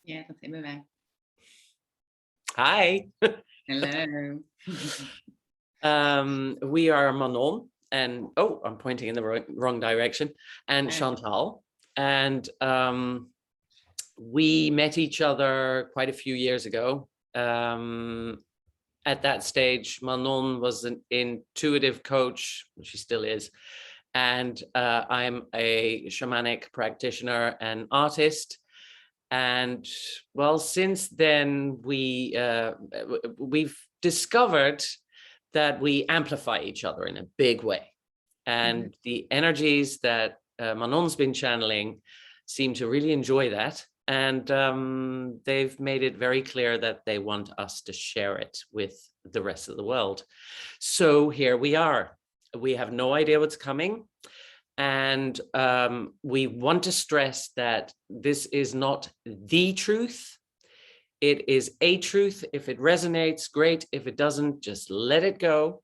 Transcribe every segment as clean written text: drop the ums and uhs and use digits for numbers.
Ja, dat hebben wij. Hi. Hello. We are Manon and, oh, I'm pointing in the wrong direction, and Chantal. And we met each other quite a few years ago. At that stage, Manon was an intuitive coach, she still is, and I'm a shamanic practitioner and artist. And well, since then, we've discovered that we amplify each other in a big way. And the energies that Manon's been channeling seem to really enjoy that. And they've made it very clear that they want us to share it with the rest of the world. So here we are. We have no idea what's coming. And we want to stress that this is not the truth. It is a truth. If it resonates, great. If it doesn't, just let it go.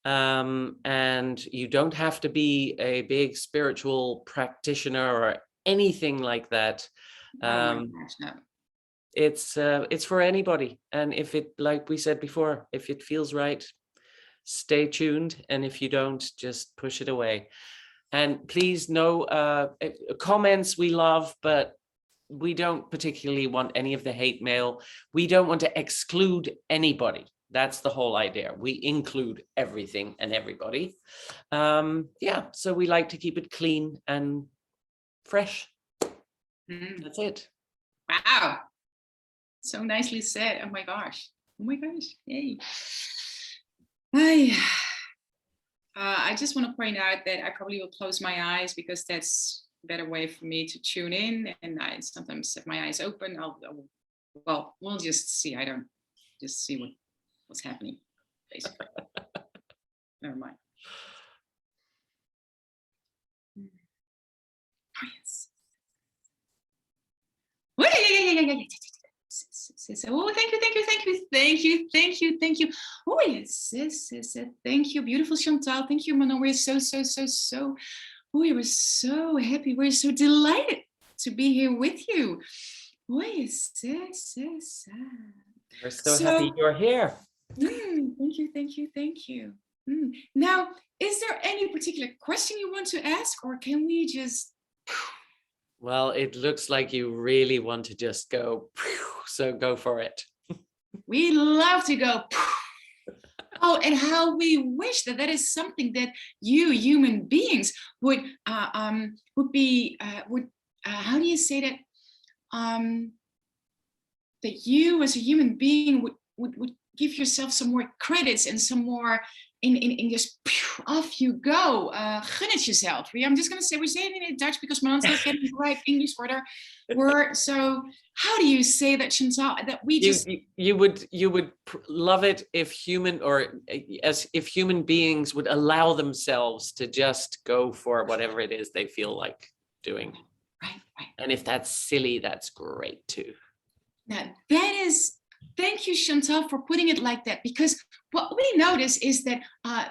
And you don't have to be a big spiritual practitioner or anything like that. It's for anybody. And if it, like we said before, if it feels right, stay tuned. And if you don't, just push it away. And please, no comments we love, but we don't particularly want any of the hate mail. We don't want to exclude anybody. That's the whole idea. We include everything and everybody. Yeah, so we like to keep it clean and fresh. That's it. Wow. So nicely said. Oh my gosh. Oh my gosh. Yay. I just want to point out that I probably will close my eyes because that's a better way for me to tune in. And I sometimes have my eyes open. Well, we'll just see. I don't just see what's happening, basically. Never mind. Oh, yes. Oh, yeah. Oh, thank you. Oh, yes. Thank you, beautiful Chantal. Thank you, Manon. We're so. Oh, we were so happy. We're so delighted to be here with you. Oh, yes. We're so happy you're here. Thank you. Now, is there any particular question you want to ask, or can we just... Well, it looks like you really want to just go, so go for it. We love to go. Oh, and how we wish that is something that you human beings would be how do you say that? That you as a human being would give yourself some more credits and some more in just off you go. Gun het jezelf. I'm just going to say, we're saying it in Dutch because Manon's not getting the right English word. So how do you say that, Chantal? That we just... You would love it if if human beings would allow themselves to just go for whatever it is they feel like doing. Right. And if that's silly, that's great too. Now that is... Thank you, Chantal, for putting it like that, because what we notice is that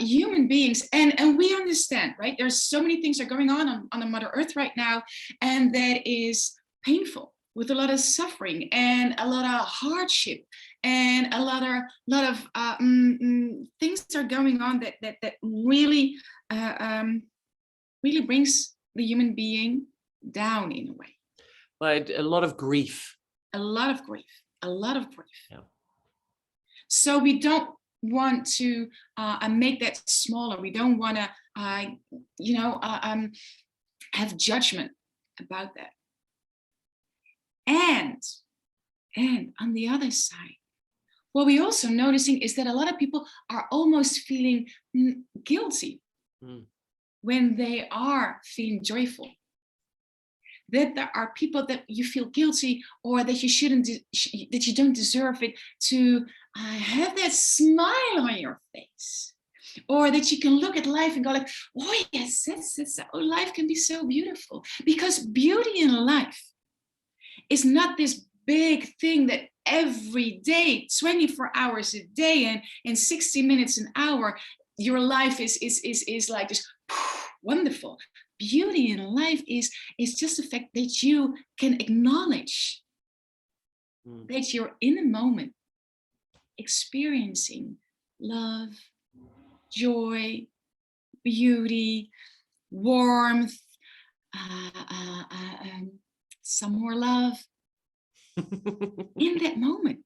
human beings, and we understand, right? There's so many things that are going on the Mother Earth right now, and that is painful, with a lot of suffering and a lot of hardship and a lot of things that are going on that really really brings the human being down in a way. But a lot of grief. A lot of grief. Yeah. So we don't want to make that smaller. We don't want to, have judgment about that. And on the other side, what we're also noticing is that a lot of people are almost feeling guilty when they are feeling joyful. That there are people that you feel guilty, or that you shouldn't, that you don't deserve it, to have that smile on your face, or that you can look at life and go like, oh yes, life can be so beautiful. Because beauty in life is not this big thing that every day, 24 hours a day and 60 minutes an hour, your life is like this wonderful. Beauty in life is just the fact that you can acknowledge that you're in a moment experiencing love, joy, beauty, warmth, some more love in that moment.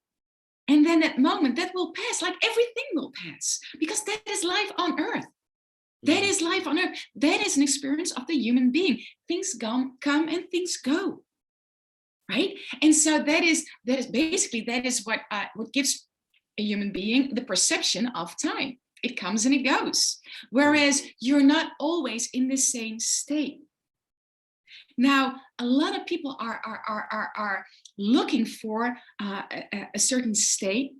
And then that moment, that will pass, like everything will pass, because that is life on earth. That is life on earth. That is an experience of the human being. Things come and things go, right? And so that is what gives a human being the perception of time. It comes and it goes, whereas you're not always in the same state. Now, a lot of people are looking for a certain state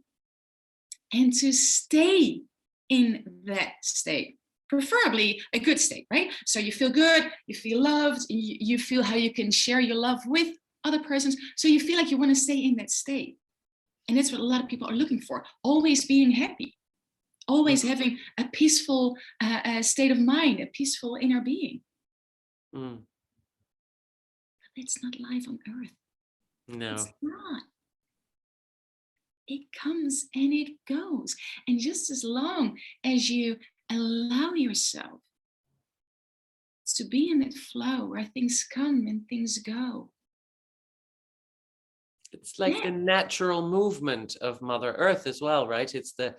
and to stay in that state, preferably a good state, right? So you feel good, you feel loved, you feel how you can share your love with other persons. So you feel like you want to stay in that state. And that's what a lot of people are looking for, always being happy, always having a peaceful state of mind, a peaceful inner being. But it's not life on earth. No. It's not. It comes and it goes. And just as long as you allow yourself to be in that flow where things come and things go. It's like the natural movement of Mother Earth as well, right? It's the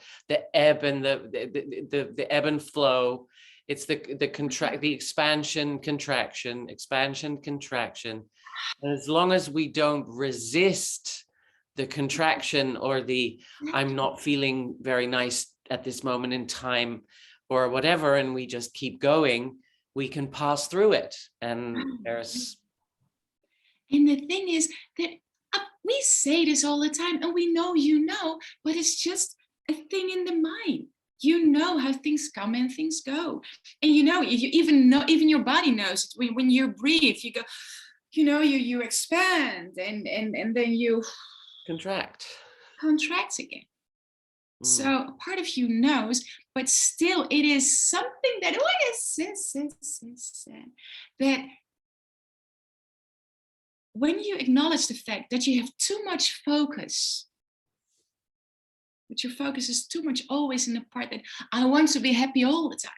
ebb and the ebb and flow. It's the expansion, contraction, expansion, contraction. And as long as we don't resist the contraction or the I'm not feeling very nice at this moment in time or whatever, and we just keep going, we can pass through it. And the thing is that we say this all the time, and we know but it's just a thing in the mind. You know how things come and things go, and even your body knows it. When you breathe, you go, you expand, and then you contract again. So part of you knows, but still it is something that that when you acknowledge the fact that you have too much focus, that your focus is too much always in the part that I want to be happy all the time.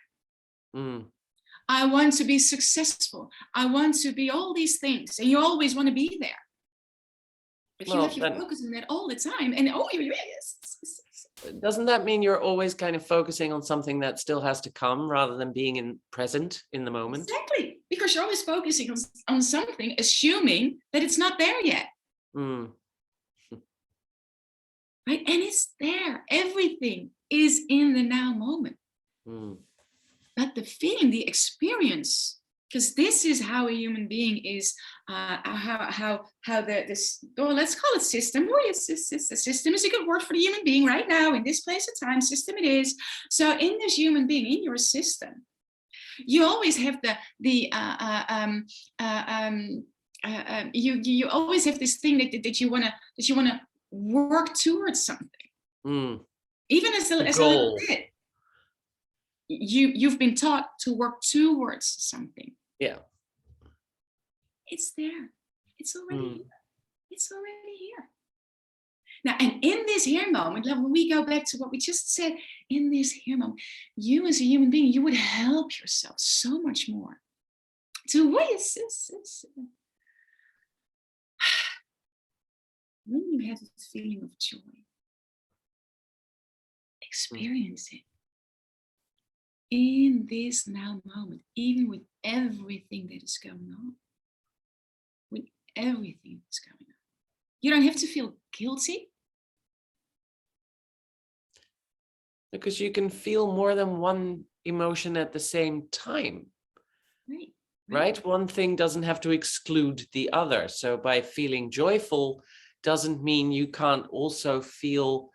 I want to be successful. I want to be all these things. And you always want to be there. If you have your focus on that all the time, and doesn't that mean you're always kind of focusing on something that still has to come rather than being present in the moment? Exactly, because you're always focusing on something, assuming that it's not there yet. Right? And it's there. Everything is in the now moment. But the feeling, the experience, because this is how a human being is, let's call it system. System is a good word for the human being right now in this place of time. System it is. So in this human being, in your system, you always have you always have this thing that you wanna work towards something. Even as a little kid. You've been taught to work towards something. Yeah. It's there. It's already here. It's already here. Now, and in this here moment, when we go back to what we just said, in this here moment, you as a human being, you would help yourself so much more to when you have this feeling of joy, experience it. In this now moment, even with everything that is going on, with everything that's going on, you don't have to feel guilty. Because you can feel more than one emotion at the same time. Right? One thing doesn't have to exclude the other. So by feeling joyful doesn't mean you can't also feel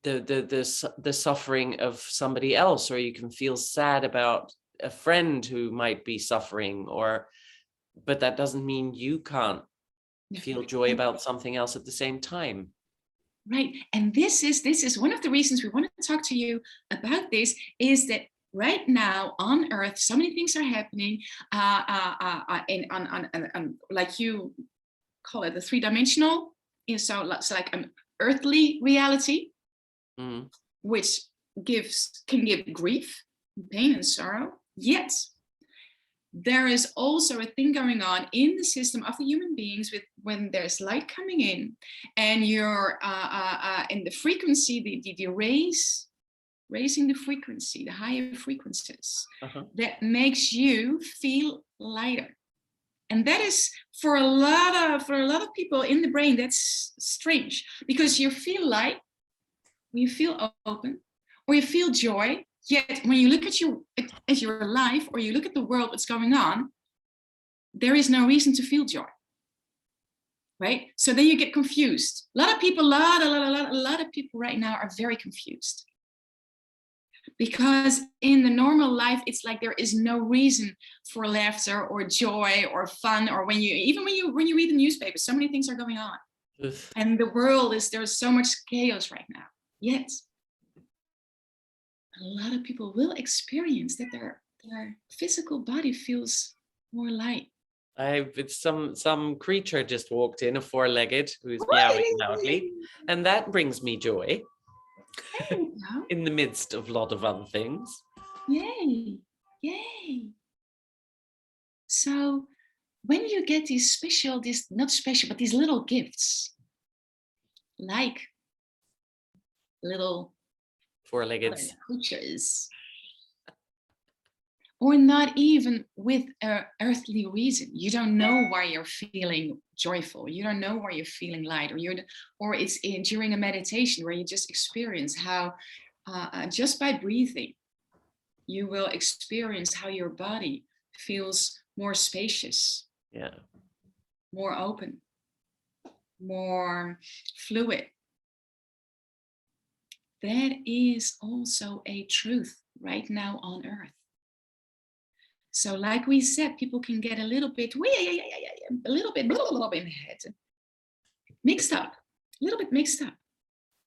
the suffering of somebody else, or you can feel sad about a friend who might be suffering, but that doesn't mean you can't feel joy about something else at the same time. Right. And this is one of the reasons we want to talk to you about this, is that right now on Earth, so many things are happening on like you call it the three-dimensional so it's like an earthly reality, which can give grief, pain, and sorrow. Yet there is also a thing going on in the system of the human beings with when there's light coming in, and you're in the frequency, the raising the frequency, the higher frequencies, that makes you feel lighter. And that is for a lot of people in the brain, that's strange, because you feel light, you feel open, or you feel joy. Yet when you look at your life, or you look at the world, what's going on, there is no reason to feel joy, right? So then you get confused. A lot of people right now are very confused, because in the normal life, it's like there is no reason for laughter or joy or fun, or when you read the newspaper, so many things are going on. And the world there's so much chaos right now. Yet a lot of people will experience that their physical body feels more light. It's some creature just walked in, a four-legged, who's meowing loudly, and that brings me joy. In the midst of a lot of other things. Yay. So when you get these not special, but these little gifts, like little four-legged creatures, or not even with an earthly reason, you don't know why you're feeling joyful, you don't know why you're feeling light, or it's during a meditation where you just experience how just by breathing you will experience how your body feels more spacious, more open, more fluid. That is also a truth right now on earth. So like we said, people can get a little bit in the head, a little bit mixed up,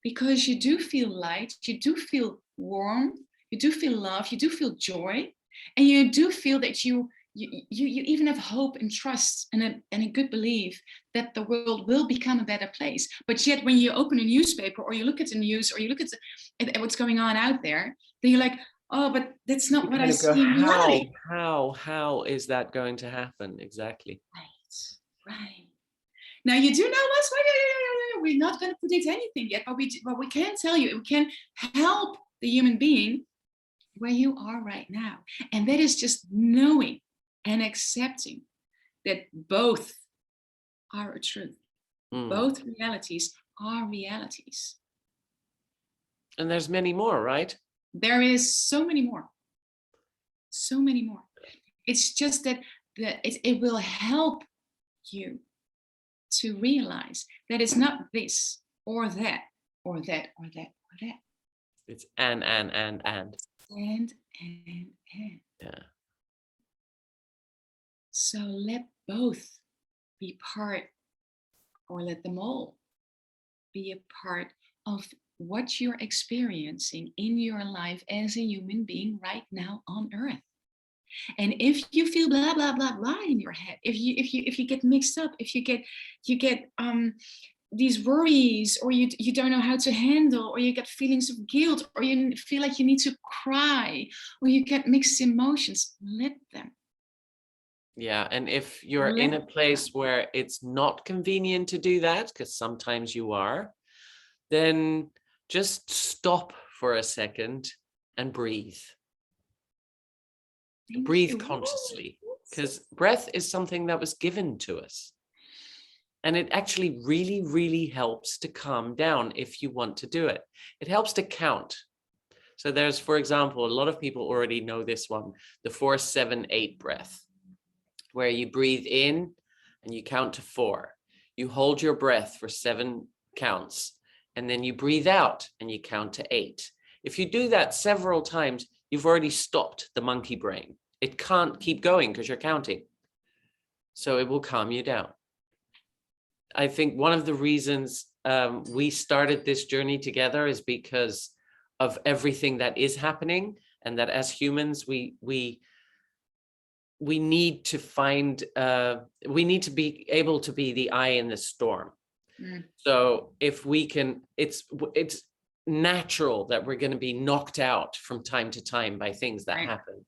because you do feel light, you do feel warm, you do feel love, you do feel joy, and you do feel that you even have hope and trust and a good belief that the world will become a better place. But yet when you open a newspaper, or you look at the news, or you look at what's going on out there, then you're like, oh, but that's not what I see in reality. How is that going to happen exactly? Right. Now you do know what's right. We're not going to predict anything yet, but we can tell you, we can help the human being where you are right now, and that is just knowing and accepting that both are a truth. Both realities are realities. And there's many more, right? There is so many more. It's just that it will help you to realize that it's not this or that or that or that or that. It's and. And. Yeah. So let both be part, or let them all be a part of what you're experiencing in your life as a human being right now on earth. And if you feel blah blah blah blah in your head, if you get mixed up, if you get these worries, or you don't know how to handle, or you get feelings of guilt, or you feel like you need to cry, or you get mixed emotions, let them. Yeah, and if you're in a place where it's not convenient to do that, because sometimes you are, then just stop for a second and breathe. Breathe consciously, because breath is something that was given to us. And it actually really, really helps to calm down if you want to do it. It helps to count. So there's, for example, a lot of people already know this one, the 4-7-8 breath, where you breathe in and you count to 4. You hold your breath for 7 counts, and then you breathe out and you count to 8. If you do that several times, you've already stopped the monkey brain. It can't keep going because you're counting. So it will calm you down. I think one of the reasons we started this journey together is because of everything that is happening, and that as humans, we need to find, we need to be able to be the eye in the storm. So if we can, it's natural that we're going to be knocked out from time to time by things that happen.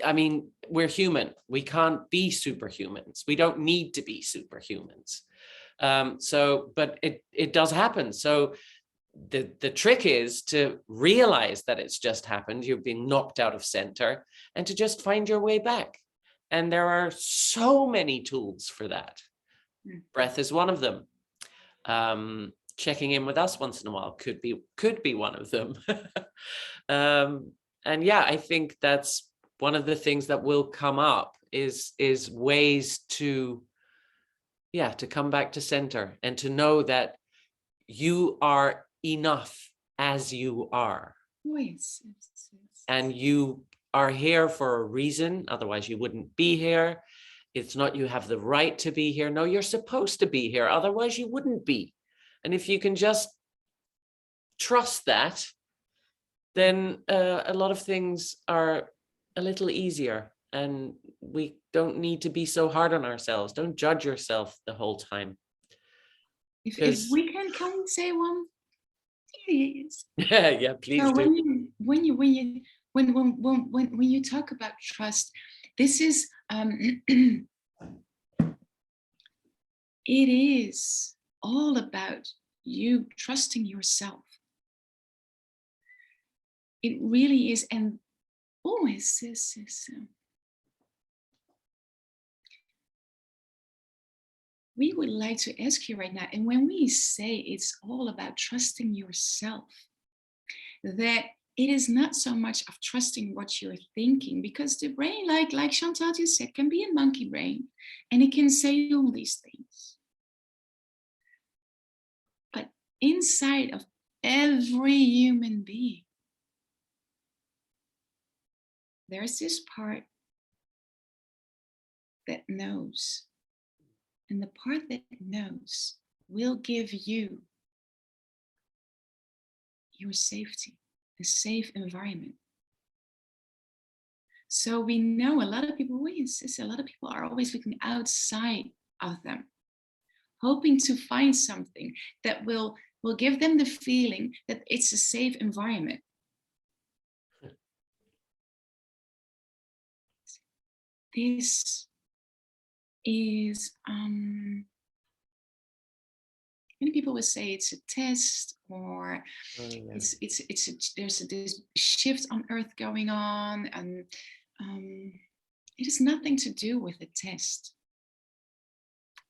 I mean, we're human. We can't be superhumans. We don't need to be superhumans. But it does happen. So the trick is to realize that it's just happened. You've been knocked out of center, and to just find your way back. And there are so many tools for that. Breath is one of them. Checking in with us once in a while could be one of them. And yeah, I think that's one of the things that will come up is ways to come back to center and to know that you are enough as you are. Yes. And you are here for a reason, otherwise you wouldn't be here. It's not you have the right to be here. No, you're supposed to be here, otherwise you wouldn't be. And if you can just trust that, then a lot of things are a little easier, and we don't need to be so hard on ourselves. Don't judge yourself the whole time. If we can say one, please. Yeah, please so do. When you talk about trust, this is it is all about you trusting yourself. It really is. And we would like to ask you right now, and when we say it's all about trusting yourself, that it is not so much of trusting what you're thinking, because the brain, like Chantal just said, can be a monkey brain, and it can say all these things. But inside of every human being, there's this part that knows. And the part that knows will give you your safety, a safe environment. So we know a lot of people are always looking outside of them, hoping to find something that will give them the feeling that it's a safe environment. This is many people would say it's a test, or there's this shift on Earth going on, and it has nothing to do with a test.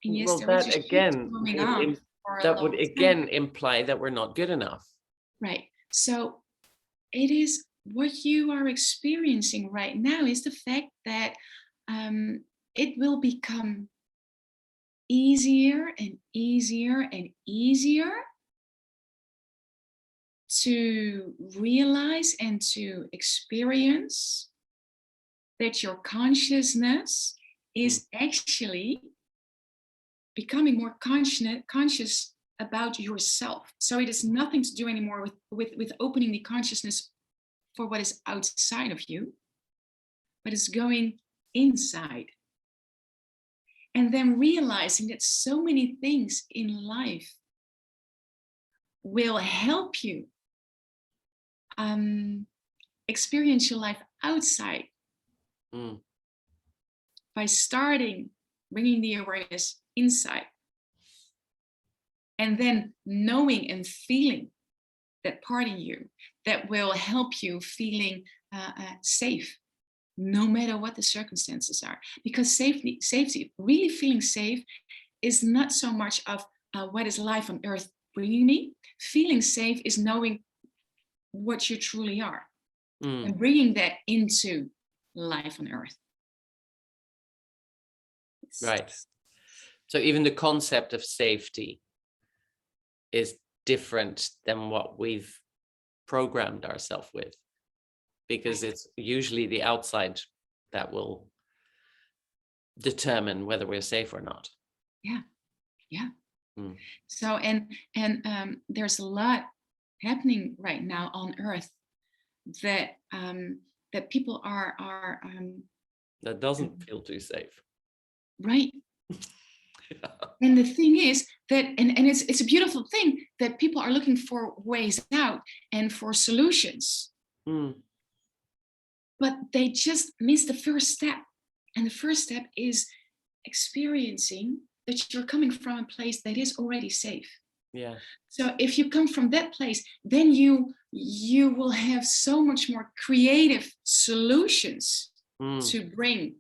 And yes, well, that again would again imply that we're not good enough. Right. So it is what you are experiencing right now is the fact that it will become easier and easier and easier to realize and to experience that your consciousness is actually becoming more conscious about yourself. So it has nothing to do anymore with opening the consciousness for what is outside of you, but it's going inside. And then realizing that so many things in life will help you experience your life outside by starting bringing the awareness inside, and then knowing and feeling that part in you that will help you feeling safe, no matter what the circumstances are. Because safety, really feeling safe, is not so much of what is life on Earth bringing me. Feeling safe is knowing what you truly are and bringing that into life on Earth. Right. So even the concept of safety is different than what we've programmed ourselves with, because it's usually the outside that will determine whether we're safe or not. Yeah. So and there's a lot happening right now on Earth that that people are that doesn't feel too safe. Right. Yeah. And the thing is that, and it's a beautiful thing that people are looking for ways out and for solutions, but they just miss the first step. And the first step is experiencing that you're coming from a place that is already safe. Yeah. So if you come from that place, then you will have so much more creative solutions to bring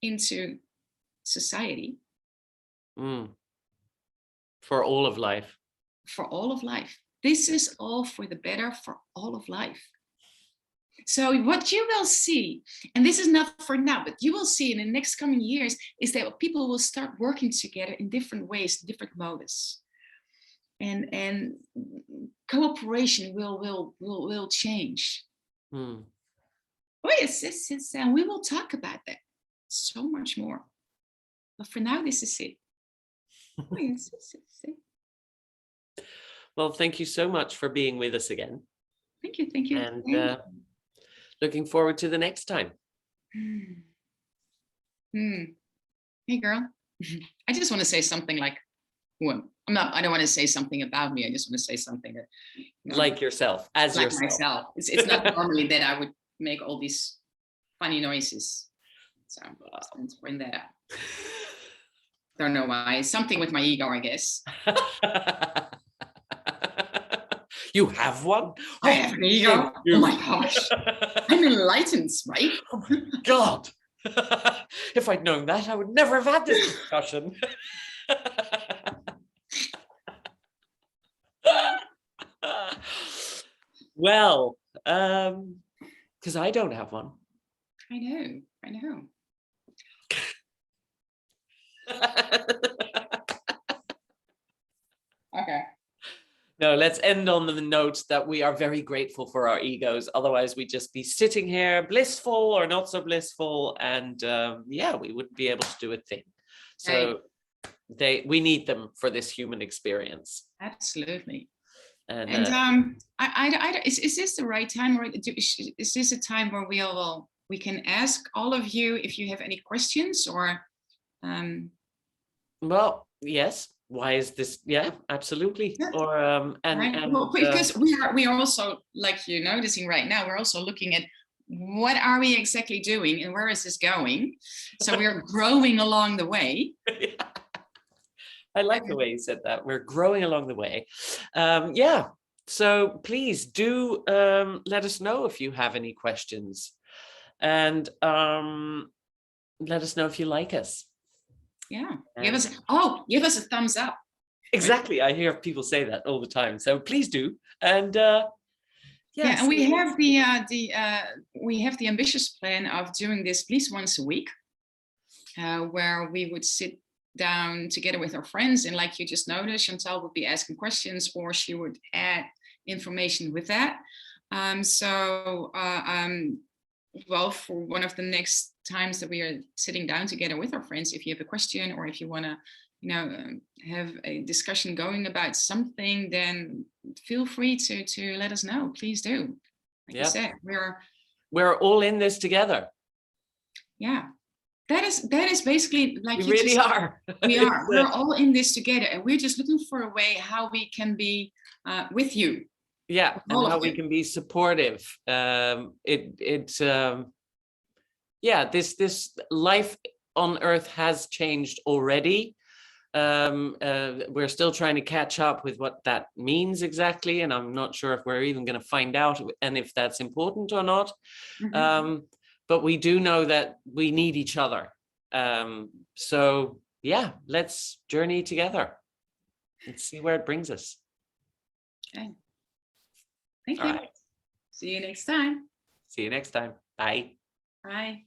into society. For all of life. For all of life. This is all for the better for all of life. So what you will see, and this is not for now, but you will see in the next coming years, is that people will start working together in different ways, different modus. And cooperation will change. Oh yes, and we will talk about that so much more. But for now, this is it. Oh yes, Well, thank you so much for being with us again. Thank you. And looking forward to the next time. Hey girl, I just want to say something like, well, I don't want to say something about me. I just want to say something that, like yourself, as like yourself. myself. It's not normally that I would make all these funny noises. So let's bring that up. Don't know why. It's something with my ego, I guess. You have one? I have an ego. Oh my gosh. I'm enlightened, right? Oh my God. If I'd known that, I would never have had this discussion. Well, because I don't have one. I know. Okay. No, let's end on the note that we are very grateful for our egos. Otherwise, we'd just be sitting here blissful or not so blissful. And yeah, we wouldn't be able to do a thing. So we need them for this human experience. Absolutely. And is this the right time, or is this a time where we can ask all of you if you have any questions, or well, yes. Why is this? Yeah, absolutely. Yeah. Or well, because we are also, like you're noticing right now, we're also looking at what are we exactly doing and where is this going. So we're growing along the way. I like the way you said that. We're growing along the way. Yeah. So please do let us know if you have any questions, and let us know if you like us. Yeah. Give us a thumbs up. Exactly. I hear people say that all the time. So please do. And yeah, and we have the ambitious plan of doing this at least once a week, where we would sit down together with our friends, and like you just noticed, Chantal would be asking questions, or she would add information with that. Well, for one of the next times that we are sitting down together with our friends, if you have a question, or if you want to have a discussion going about something, then feel free to let us know. Please do. Like you said, we're all in this together. Yeah, that is basically, like we really are. We are. We're all in this together, and we're just looking for a way how we can be with you. Yeah, and how we can be supportive. This life on Earth has changed already. We're still trying to catch up with what that means exactly, and I'm not sure if we're even going to find out and if that's important or not. But we do know that we need each other. So yeah, let's journey together and see where it brings us. Okay. Thank All you. right. See you next time. See you next time. Bye. Bye.